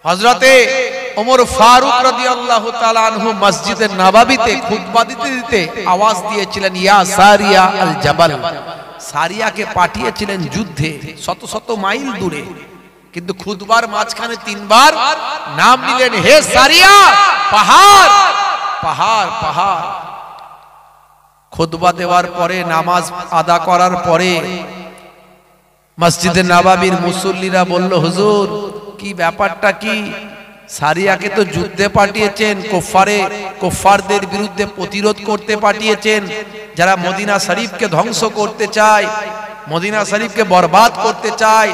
হযরতে ওমর ফারুক রাদিয়াল্লাহু তাআলা আনহু মসজিদে নববীতে খুতবা দিতে দিতে আওয়াজ দিয়েছিলেন, ইয়া সারিয়া আল জাবাল। সারিয়াকে পাঠিয়েছিলেন যুদ্ধে শত শত মাইল দূরে, কিন্তু খুতবার মাঝখানে তিনবার নাম নিলেন, হে সারিয়া, পাহাড় পাহাড় পাহাড়। খুতবা দেওয়ার পরে, নামাজ আদা করার পরে মসজিদে নববীর মুসল্লিরা বলল, হুজুর কি ব্যাপারটা কি? সারিয়াকে তো যুদ্ধে পাঠিয়েছেন, কুফফারদের বিরুদ্ধে প্রতিরোধ করতে পাঠিয়েছেন, যারা মদিনা শরীফকে ধ্বংস করতে চায়, মদিনা শরীফকে বরবাদ করতে চায়,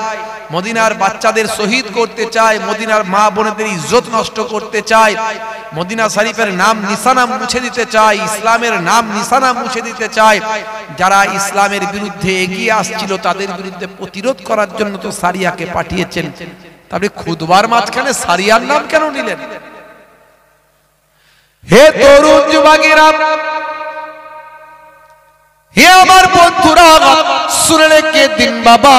মদিনার বাচ্চাদের শহীদ করতে চায়, মদিনার মা বোনেদের ইজ্জত নষ্ট করতে চায়, মদিনা শরীফের নাম নিশানা মুছে দিতে চায়, ইসলামের নাম নিশানা মুছে দিতে চায়। যারা ইসলামের বিরুদ্ধে এগিয়ে আসছিল তাদের বিরুদ্ধে প্রতিরোধ করার জন্য তো সারিয়াকে পাঠিয়েছেন। তবে খুতবার মাঝখানে সারিয়ার নাম কেন নিলেন? হে তরুণ যুবকেরা, হে আমার বন্ধুরা, শুনে রেখে দিন বাবা,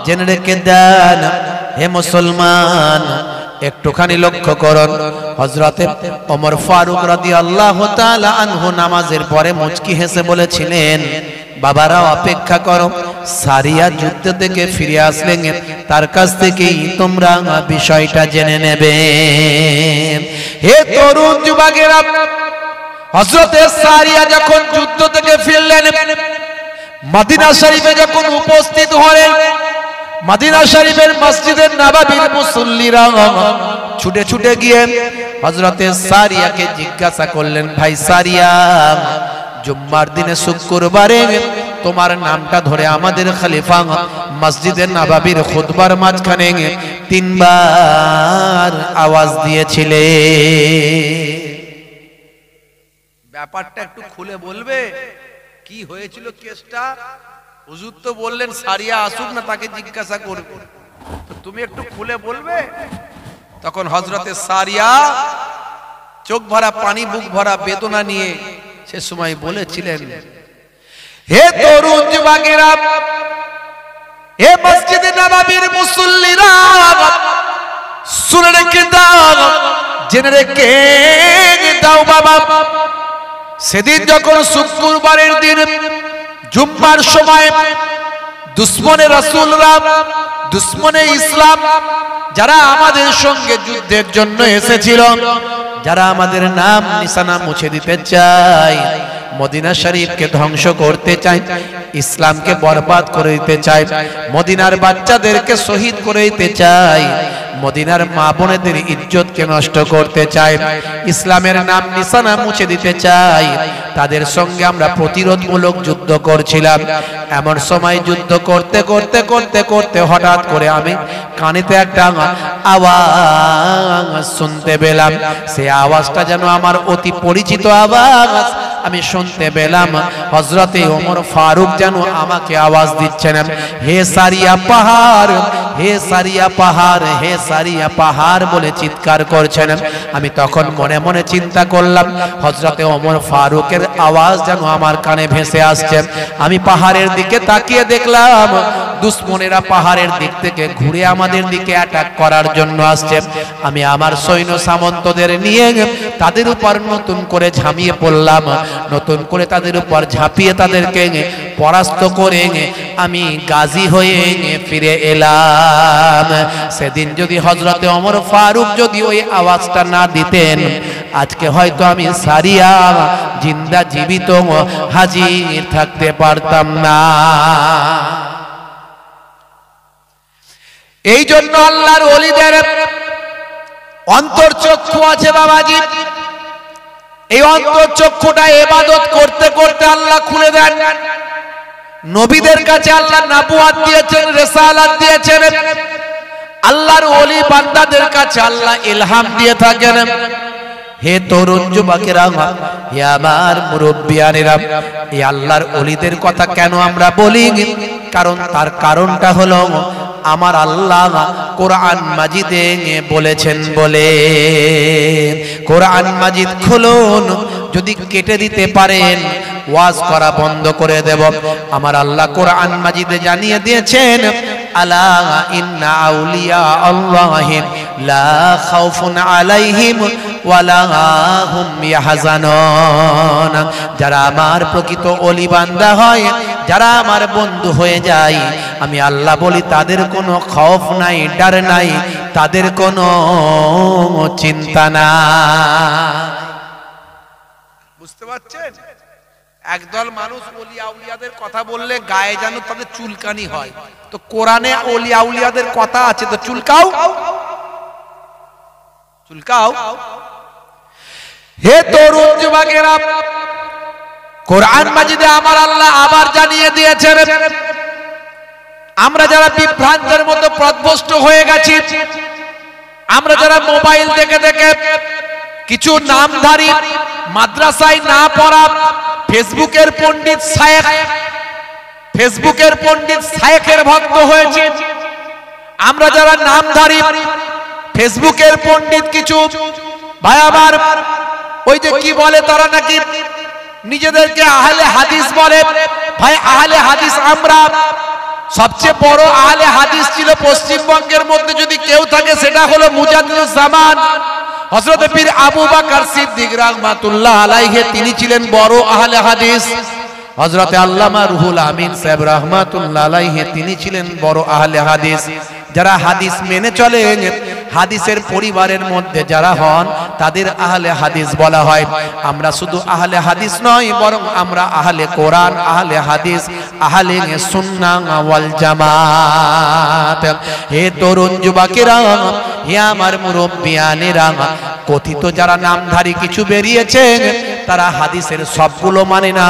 জেনে রেখে দেন, হে মুসলমান, একটুখানি লক্ষ্য করুন। হযরতে ওমর ফারুক রাদিয়াল্লাহু তাআলা আনহু নামাজের পরে মুচকি হেসে বলেছিলেন, বাবারা অপেক্ষা করো, সারিয়া যুদ্ধ থেকে ফিরে আসলেন, তার কাছ থেকেই তোমরা বিষয়টা জেনে নেবে। হে তরুণ যুবকেরা, হযরতে সারিয়া যখন যুদ্ধ থেকে ফিরলেন, মদিনা শরীফে যখন উপস্থিত হলেন, মদিনা শরীফের মসজিদের নববীর মুসল্লিরা ছুটে ছুটে গিয়ে হযরতে সারিয়াকে জিজ্ঞাসা করলেন, ভাই সারিয়া, জুম্মার দিনে শুক্রবারে তোমার নামটা ধরে আমাদের খলিফা মসজিদের নববীর খুতবার মাঝখানে তিনবার আওয়াজ দিয়েছিলে, ব্যাপারটা একটু খুলে বলবে? কি হয়েছিল কেসটা? হুজুর তো বললেন সারিয়া আসুক না, তাকে জিজ্ঞাসা করবে, তো তুমি একটু খুলে বলবে? তখন হযরতে সারিয়া চোখ ভরা পানি, বুক ভরা বেদনা নিয়ে সে সময় বলেছিলেন, হে তরুণ যুবকেরা, হে মসজিদে নববীর মুসল্লিরা, শুনে রেখে দাও, জেনে রেখে দাও বাবা, সেদিন যখন শুক্রবারের দিন জুম্মার সময় দুশ্মনে রাসূলরা, দুশ্মনে ইসলাম, যারা আমাদের সঙ্গে যুদ্ধের জন্য এসেছিল, যারা আমাদের নাম নিশানা মুছে দিতে চায়, মদিনা শরীফকে ধ্বংস করতে চায়, ইসলামকে বরবাদ করে দিতে চায়, মদিনার বাচ্চাদেরকে শহীদ করে দিতে চায়, মদিনার মা বোনেদের ইজ্জতকে নষ্ট করতে চায়, ইসলামের নাম নিশানা মুছে দিতে চায়, তাদের সঙ্গে আমরা প্রতিরোধমূলক যুদ্ধ করছিলাম। এমন সময় যুদ্ধ করতে করতে করতে করতে হঠাৎ করে আমি কানেতে একটা আওয়াজ শুনতে পেলাম। সেই আওয়াজটা যেন আমার অতি পরিচিত আওয়াজ। আমি শুনতে পেলাম হযরতে ওমর ফারুক যেন আমাকে আওয়াজ দিচ্ছেন, হে সারিয়া পাহাড়, হে সারিয়া পাহাড়, হে সারিয়া পাহাড় বলে চিৎকার করছেন। আমি তখন মনে মনে চিন্তা করলাম, হযরতে ওমর ফারুকের আওয়াজ যেন আমার কানে ভেসে আসছে। আমি পাহাড়ের দিকে তাকিয়ে দেখলাম দুশমনেরা পাহাড়ের দিক থেকে ঘুরে আমাদের দিকে অ্যাটাক করার জন্য আসছে। আমি আমার সৈন্য সামন্তদের নিয়ে তাদের উপর নতুন করে ঝাঁপিয়ে পড়লাম, নতুন করে তাদের উপর ঝাঁপিয়ে তাদেরকে পরাস্ত করে আমি গাজী হয়ে ফিরে এলাম। সেদিন যদি হযরতে ওমর ফারুক যদি ওই আওয়াজটা না দিতেন, আজকে হয়তো আমি সারিয়া জিন্দা জীবিত হাজির থাকতে পারতাম না। এই জন্য আল্লাহর ওলিদের অন্তর্চক্ষু আছে বাবাজি। এই অন্তর্চক্ষুটা ইবাদত করতে করতে আল্লাহ খুলে দেন। নবীদের কাছে আল্লাহ নবুয়ত দিয়েছেন, রিসালাত দিয়েছেন। আল্লাহর ওলি বান্দাদের কাছে আল্লাহ ইলহাম দিয়ে থাকেন। হে তরুণ যুবকেরা, হে আমার মুরব্বিয়ানেরা, এই আল্লাহর ওলিদের কথা কেন আমরা বলি? কারণ তার কারণটা হলো আমার আল্লাহ কোরআন মাজিদে বলেছেন বলে। কোরআন মাজিদ খুলুন, যদি কেটে দিতে পারেন ওয়াজ করা বন্ধ করে দেব। আমার আল্লাহ কোরআন মাজিদে জানিয়ে দিয়েছেন, আলা ইন্না আউলিয়া আল্লাহি লা খাউফুন আলাইহিম ওয়ালা হুম ইয়াহজানুন। যারা আমার প্রকৃত ওলি বান্দা হয়, যারা আমার বন্ধু হয়ে যায়, আমি আল্লাহ বলি তাদের কোনো খৌফ নাই, ডর নাই, তাদের কোনো চিন্তা নাই। বুঝতে পারছেন? একদল মানুষ ওলি আউলিয়াদের কথা বললে গায়ে যেন তাদের চুলকানি হয়। তো কোরআনে ওলি আউলিয়াদের কথা আছে, তো চুলকাও চুলকাও। হে তরুণ যুবকেরা, কোরআন মাজিদে আমার আল্লাহ আবার জানিয়ে দিয়েছেন, আমরা যারা বিভ্রান্তের মতো পথভ্রষ্ট হয়ে গেছি, আমরা যারা মোবাইল দেখে দেখে কিছু নামধারী মাদ্রাসায় না পড়া ফেসবুকের পণ্ডিত শায়েখের ভক্ত হয়েছে, আমরা যারা নামধারী ফেসবুকের পণ্ডিত কিছু ভাই আমার, ওই যে কি বলে তারা নাকি নিজেদেরকে আহলে হাদিস বলে। ভাই আহলে হাদিস, আমরা সবচেয়ে বড় আহলে হাদিস ছিল পশ্চিমবঙ্গের মধ্যে যদি কেউ থাকে সেটা হলো মুজাদ্দিদুজ জামান হযরত পীর আবু বকর সিদ্দিক রাহমাতুল্লাহ আলাইহি, তিনি ছিলেন বড় আহলে হাদিস। হযরত আল্লামা রুহুল আমিন সাহেব রাহমাতুল্লাহ আলাইহি, তিনি ছিলেন বড় আহলে হাদিস। যারা হাদিস মেনে চলেন, হাদিসের পরিবারের মধ্যে যারা হন, তাদের আহলে হাদিস বলা হয়। আমরা শুধু আহলে হাদিস নয়, বরং আমরা আহলে কোরআন, আহলে হাদিস, আহলে সুন্নাহ ওয়াল জামাত। হে তরুণ যুবকেরা, হে আমার মুরব্বিয়ানেরা, কথিত যারা নামধারী কিছু বেরিয়েছে, তারা হাদিসের সবগুলো মানে না,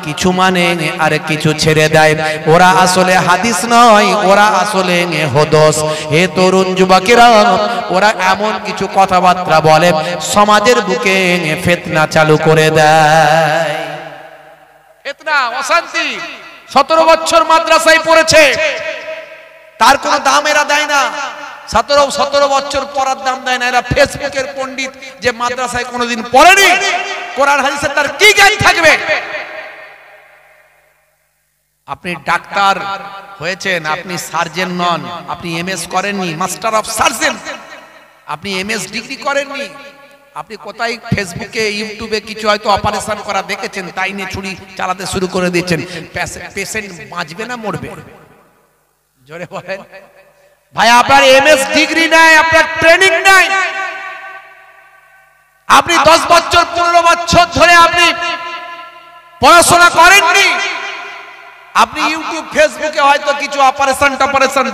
কিছু মানে আর কিছু ছেড়ে দেয়। ওরা আসলে হাদিস নয়, ওরা আসলে হদস। হে তরুণ যুবকেরা, ওরা এমন কিছু কথাবার্তা বলে সমাজের বুকে ফিতনা চালু করে দেয়। ফিতনা, অশান্তি। 17 বছর মাদ্রাসায় পড়েছে, তার কোনো দাম এরা দেয় না। 17 বছর পড়ার দাম দেয় না। এরা ফেসবুকের পণ্ডিত, যে মাদ্রাসায় কোনোদিন পড়েনি, কোরআন হাদিসের তার কি জ্ঞান থাকবে? আপনি ডাক্তার হয়েছেন, আপনি সার্জন নন, আপনি এমএস করেননি, মাস্টার অফ সার্জন, আপনি এমএস ডিগ্রি করেননি, আপনি কোথায় ফেসবুকে ইউটিউবে কিছু হয়তো অপারেশন করা দেখেছেন, তাই নিয়ে ছুরি চালাতে শুরু করে দিয়েছেন। পেশেন্ট বাঁচবে না মরবে? জোরে বলেন ভাই। আপনার এমএস ডিগ্রি নাই, আপনার ট্রেনিং নাই, আপনি 10 বছর 15 বছর ধরে আপনি পড়াশোনা করেননি। আপনি ইউটিউব ফেসবুকে হয়তো কিছু অপারেশন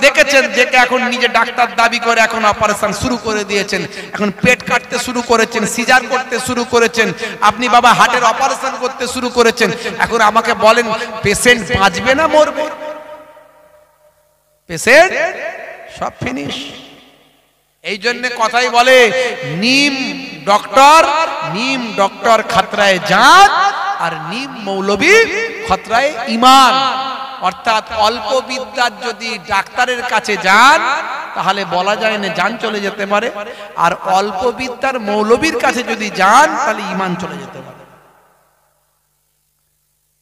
দেখেছেন, যেটা এখন নিজে ডাক্তার দাবি করে এখন অপারেশন শুরু করে দিয়েছেন। এখন পেট কাটতে শুরু করেছেন, সিজার করতে শুরু করেছেন, আপনি বাবা হার্টের অপারেশন করতে শুরু করেছেন। এখন আমাকে বলেন, পেশেন্ট বাঁচবে না মরবে? পেশেন্ট সব ফিনিশ। এই জন্য কথাই বলে, নিম ডক্টর খতরায় জান, আর নিম মৌলবী খতরায় ঈমান। অর্থাৎ অল্প বিদ্যার যদি ডাক্তারের কাছে যান, তাহলে বলা যায় না জান চলে যেতে পারে, আর অল্প বিদ্যার মৌলবীর কাছে যদি যান, তাহলে ঈমান চলে যেতে পারে।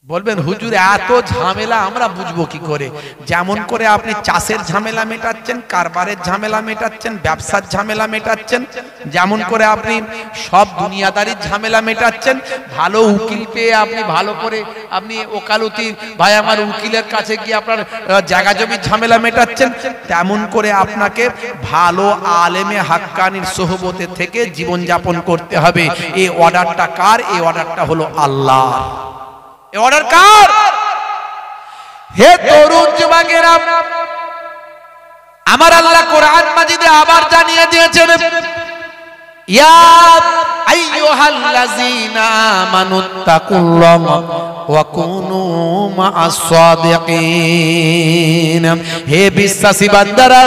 বলবেন হুজুর এত ঝামেলা আমরা বুঝবো কি করে? যেমন করে আপনি চাষের ঝামেলা মেটাচ্ছেন, কারবারের ঝামেলা মেটাচ্ছেন, ব্যবসার ঝামেলা মেটাচ্ছেন, যেমন করে আপনি সব দুনিয়াদারির ঝামেলা মেটাচ্ছেন, ভালো উকিল পেয়ে আপনি ভালো করে আপনি ওকালতি ভাই আমার উকিলের কাছে গিয়ে আপনার জায়গা জমির ঝামেলা মেটাচ্ছেন, তেমন করে আপনাকে ভালো আলেমে হাক্কানির সোহবতে থেকে জীবনযাপন করতে হবে। এই অর্ডারটা কার? এই অর্ডারটা হলো আল্লাহ। অর্ডার কার? হে তরুণ যুবকেরা, আমার আল্লাহ কোরআন মাজিদে আবার জানিয়ে দিয়েছেন, ইয়া আইয়ুহাল্লাযীনা আমানুত্তাকুল্লাহা ওয়া কুনু মা'আস সাদিকিন। হে বিশ্বাসী বান্দারা,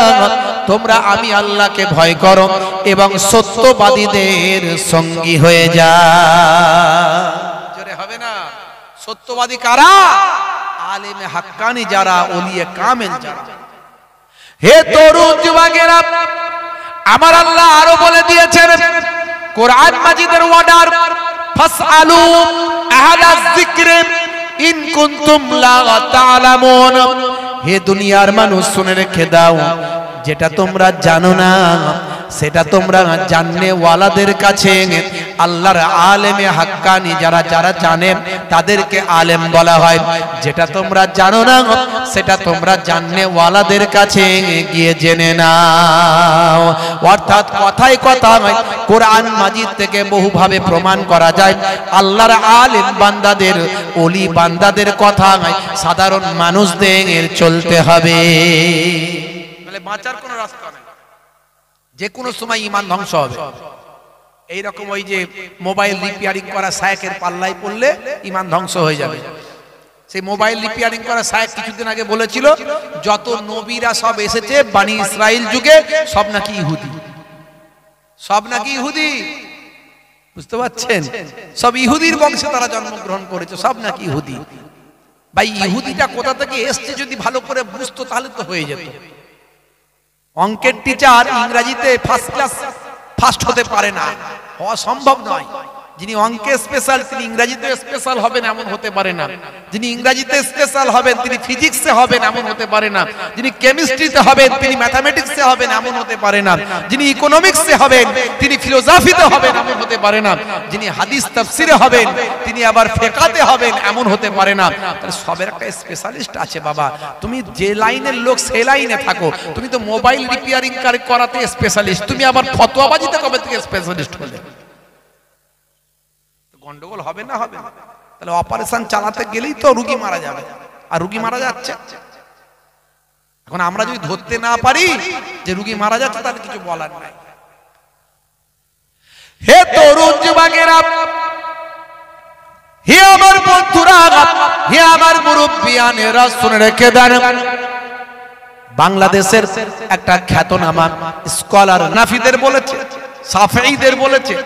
তোমরা আমি আল্লাহকে ভয় করো এবং সত্যবাদীদের সঙ্গী হয়ে যাও। জোরে হবে না? সত্যবাদী কারা? আলেমে হাক্কানি যারা, ওলিয়ে কামেল যারা। হে তরুণ যুবকেরা, আমার আল্লাহ আরো বলে দিয়েছেন কোরআন মাজিদের অর্ডার, ফাসআলু আহলায যিকরি ইন কুনতুম লা তা'লামুন। হে দুনিয়ার মানুষ শুনে রেখে দাও, যেটা তোমরা জানো না সেটা তোমরা জাননে ওয়ালাদের কাছে আল্লাহর আলেমে হাক্কানি যারা যারা জানে তাদেরকে আলেম বলা হয়। যেটা তোমরা জানো না সেটা তোমরা জাননে ওয়ালাদের কাছে গিয়ে জেনে নাও। অর্থাৎ কথায় কথায় কোরআন মাজিদ থেকে বহুভাবে প্রমাণ করা যায় আল্লাহর আলেম বান্দাদের, ওলি বান্দাদের কথা সাধারণ মানুষদের চলতে হবে, মানে বাঁচার কোনো রাস্তা নেই। যে কোনো সময় ঈমান ধ্বংস হবে। এইরকম ওই যে মোবাইল রিপেয়ারিং করা শায়েখের পাল্লায় পড়লে ঈমান ধ্বংস হয়ে যাবে। সেই মোবাইল রিপেয়ারিং করা শায়েখ কিছুদিন আগে বলেছিল যত নবীরা সব এসেছে বানি ইসরাইল যুগে সব নাকি ইহুদি, সব নাকি ইহুদি। বুঝতে পারছেন? সব ইহুদির বংশে তারা জন্মগ্রহণ করেছে, সব নাকি ইহুদি। ভাই ইহুদিটা কোথা থেকে এসছে যদি ভালো করে বুঝতো তাহলে তো হয়ে যেত। অঙ্কের টিচার ইংরেজিতে ফার্স্ট ক্লাস ফার্স্ট হতে পারে না, হওয়া সম্ভব নয়। যিনি অঙ্কে স্পেশাল তিনি ইংরেজিতে স্পেশাল হবেন এমন হতে পারে না। যিনি ইংরেজিতে স্পেশাল হবেন তিনি ফিজিক্সে হবেন এমন হতে পারে না। যিনি কেমিস্ট্রিতে হবেন তিনি ম্যাথামেটিক্সে হবেন এমন হতে পারে না। যিনি ইকোনমিক্সে হবেন তিনি ফিলোসফিতে হবেন এমন হতে পারে না। যিনি হাদিস তাফসিরে হবেন তিনি আবার ফিকহাতে হবেন এমন হতে পারে না। তাহলে সবের একটা স্পেশালিস্ট আছে বাবা। তুমি যে লাইনের লোক সেই লাইনে থাকো। তুমি তো মোবাইল রিপেয়ারিং করাতে স্পেশালিস্ট, তুমি আবার ফতোয়াবাজিতে কবে থেকে স্পেশালিস্ট হলে? গন্ডগোল হবে না? হবে না। তাহলে অপারেশন চালাতে গেলেই তো রোগী মারা যাবে, আর রোগী মারা যাচ্ছে। এখন আমরা যদি ধরতে না পারি যে রোগী মারা যাচ্ছে তাহলে কিছু বলার নাই। হে তরুণ যুবকেরা, হে আমার বন্ধুরা, হে আমার মুরব্বিয়ানেরা শুনে রেখে দেন, বাংলাদেশের একটা খ্যাতনামা স্কলার নাফিদের বলেছে, শাফিঈদের বলেছে,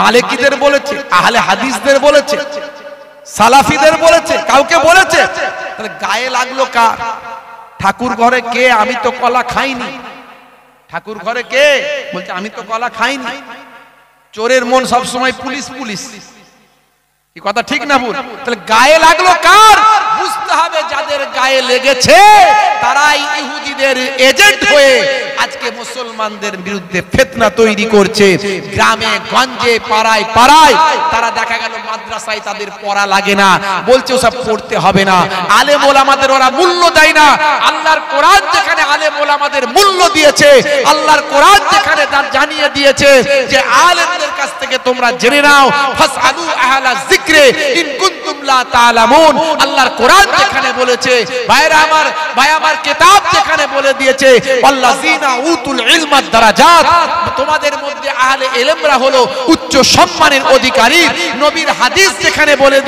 মালিকিদের বলেছে, আহলে হাদিসদের বলেছে, সালাফিদের বলেছে, কাউকে বলেছে। তাহলে গায়ে লাগলো কার? ঠাকুর ঘরে কে? আমি তো কলা খাইনি। ঠাকুর ঘরে কে বলছে আমি তো কলা খাইনি? চোরের মন সব সময় পুলিশ পুলিশ, এই কথা ঠিক না ভুল? তাহলে গায়ে লাগলো কার? বুঝতে হবে যাদের গায়ে লেগেছে তারাই ইহুদিদের এজেন্ট হয়ে আজকে মুসলমানদের বিরুদ্ধে ফিতনা তৈরি করছে। গ্রামে গঞ্জে পাড়ায় পাড়ায় তারা দেখা গেল মাদ্রাসায় তাদের পড়া লাগে না, বলছে ওসব পড়তে হবে না। আলেম ওলামাদের ওরা মূল্য দেয় না। আল্লাহর কোরআন যেখানে আলেম ওলামাদের মূল্য দিয়েছে, আল্লাহর কোরআন যেখানে তার জানিয়ে দিয়েছে যে আলেমদের কাছ থেকে তোমরা জেনে নাও, ফাসআলু আহলা যিকরি ইন কুনতুম লা তা'লামুন। আল্লাহর কোরআন যেখানে বলেছে, ভাইরা আমার, ভাই আমার কিতাব যেখানে বলে দিয়েছে আল্লাযিনা উতুল ইলমা দারাজাত, তোমাদের মধ্যে আহলে ইলমরা হলো উচ্চ সম্মানের অধিকারী। নবীর হাদিস যেখানে বলে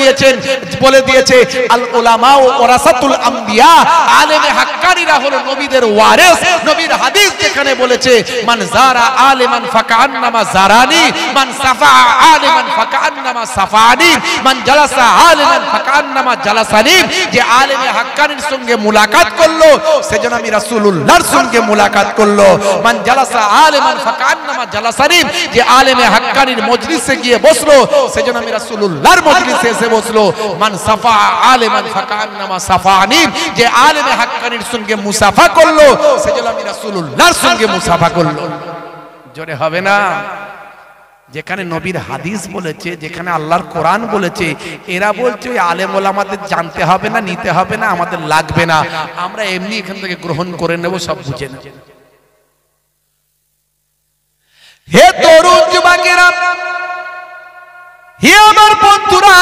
দিয়েছে আল উলামা ওয়ারাসাতুল আম্বিয়া, আলেমে হাক্কানিরা হলো নবীদের ওয়ারিস। নবীর হাদিস যেখানে বলেছে মান যারা আলিমান ফাকান্নামা যারানি, মান সাফা আলিমান ফাকান্নামা সাফানি, মান জালাসা আলিমান ফাকান্নামা জালাসানি। যে আলেমে হাক্কানির সঙ্গে মুলাকাত করলো সেজন্য আমি রাসূলুল্লাহর সঙ্গে মুলাকাত করলো। মান জালাসা আলিমান ফাকান্নামা জালাসানি, যে আলেমে হাক্কানির মজলিসে গিয়ে বসলো সেজন্য আমি রাসূলুল্লাহর মজলিসে এসে বসলো। মান সাফা আলিমান ফাকান্নামা সাফানি, যে আলেমে হাক্কানির সঙ্গে মুসাফা করলো সেজন্য আমি রাসূলুল্লাহর সঙ্গে মুসাফা করলো। জোরে হবে না? যেখানে নবীর হাদিস বলেছে, যেখানে আল্লাহর কোরআন বলেছে, এরা বলছে ওই আলেম ওলামাদের জানতে হবে না, নিতে হবে না, আমাদের লাগবে না, আমরা এমনি এখান থেকে গ্রহণ করে নেব, সব বুঝে নেব। হে তরুণ যুবকেরা, হে আমার বন্ধুরা,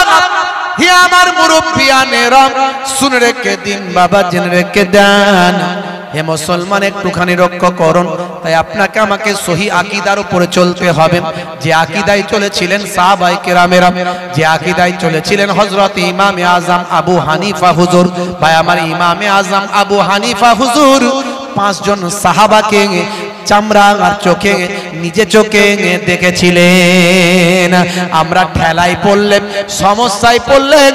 হে আমার মুরব্বিয়ানেরা, শুনে রেখে দিন বাবা, জেনে রেখে দেন। হে মুসলমান, একটুখানি রক্ষা করুন। তাই আপনাকে আমাকে সহি আকীদার উপরে চলতে হবে, যে আকীদায় চলেছিলেন সাহাবায়ে কেরামেরা, যে আকীদায় চলেছিলেন হযরত ইমামে আযম আবু হানিফা হুজুর। ভাই আমার, ইমামে আযম আবু হানিফা হুজুর 5 জন সাহাবাকে চামড়া আর চোখে, নিজে চোখে দেখেছিলেন। আমরা ঠেলায় পড়লেন, সমস্যায় পড়লেন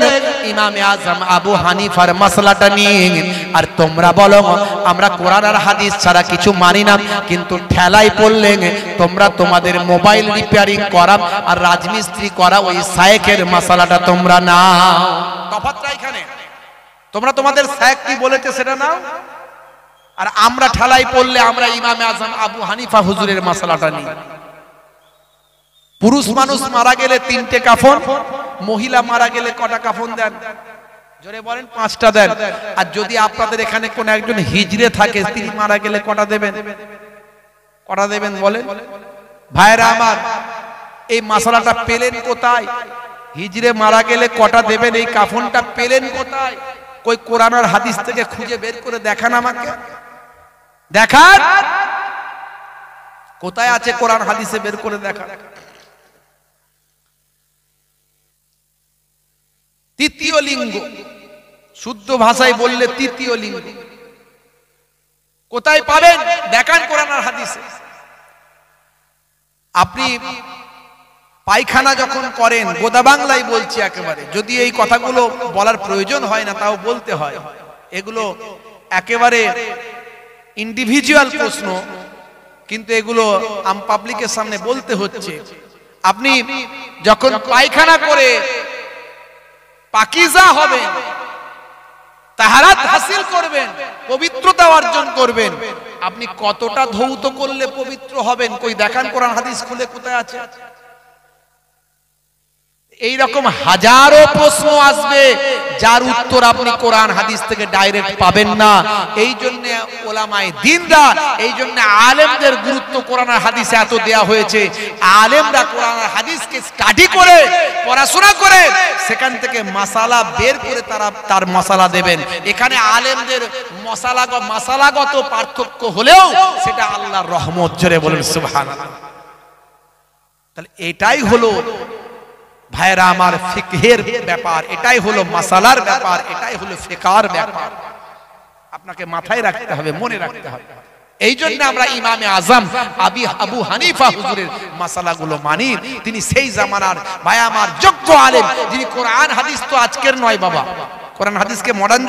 ইমামে আযম আবু হানিফার মাসলাটা নিয়ে। আর তোমরা বলো আমরা কোরআন আর হাদিস ছাড়া কিছু মানি না, কিন্তু ঠেলায় পড়লেন তোমরা তোমাদের মোবাইল রিপেয়ারিং করা আর রাজমিস্ত্রি করা ওই শায়েখের মাসলাটা তোমরা নাও। তফাৎটা এখানে। তোমরা তোমাদের শায়েখ কি বলেছে সেটা নাও, আর আমরা ঠালাই পড়লে আমরা ইমামে আজম আবু হানিফা হুজুরের মাসালাটা নিই। পুরুষ মানুষ মারা গেলে 3টে কাফন, মহিলা মারা গেলে কটা কাফন দেন? জোরে বলেন। 5টা দেন। আর যদি আপনাদের এখানে কোন একজন হিজড়ে থাকে, তিনি মারা গেলে কটা দেবেন? কটা দেবেন বলেন? ভাইরা আমার, এই মাসালাটা পেলেন কোথায়? হিজড়ে মারা গেলে কটা দেবেন, এই কাফনটা পেলেন কোথায়? কই কোরআন আর হাদিস থেকে খুঁজে বের করে দেখান আমাকে, দেখান কোথায় আছে কোরআন হাদিসে, বের করে দেখান। তৃতীয় লিঙ্গ, শুদ্ধ ভাষায় বললে তৃতীয় লিঙ্গ কোথায় পাবেন? দেখান কোরআন আর হাদিসে। আপনি পায়খানা যখন করেন, গোদা বাংলায় বলছি একেবারে, যদি এই কথাগুলো বলার প্রয়োজন হয় না তাও বলতে হয়, এগুলো একেবারে ইন্ডিভিজুয়াল প্রশ্ন, কিন্তু এগুলো আম পাবলিকের সামনে বলতে হচ্ছে। আপনি যখন পায়খানা করে পাকিজা হবেন, তাহারাত হাসিল করবেন, পবিত্রতা অর্জন করবেন, আপনি কতটা ধৌত করলে পবিত্র হবেন? কই দেখান কোরআন হাদিস খুলে, কোথায় আছে? এই রকম হাজারো প্রশ্ন আসবে যার উত্তর আপনি কোরআন হাদিস থেকে ডাইরেক্ট পাবেন না। এই জন্য ওলামায়ে দ্বীনরা, এই জন্য আলেমদের গুরুত্ব কোরআন আর হাদিসে এত দেয়া হয়েছে। আলেমরা কোরআন আর হাদিসকে স্টাডি করে, পড়াশোনা করে, সেখান থেকে মাসালা বের করে তার মাসালা দেবেন। এখানে আলেমদের মাসালাগত পার্থক্য হলেও সেটা আল্লাহর রহমত। জোরে বলেন সুবহানাল্লাহ। তাহলে এটাই হলো ভাইরা আমার ফিকহের ব্যাপার, এটাই হলো মাসালার ব্যাপার, এটাই হলো ফিকহার ব্যাপার। আপনাকে মাথায় রাখতে হবে, মনে রাখতে হবে। এই জন্য আমরা ইমামে আজম আবু হানিফা হুজুরের মাসালাগুলো মানি। তিনি সেই জামানার ভাই আমার যোগ্য আলেম, যিনি কোরআন হাদিস তো আজকের নয় বাবা, কোরআন হাদিসকে মডার্ন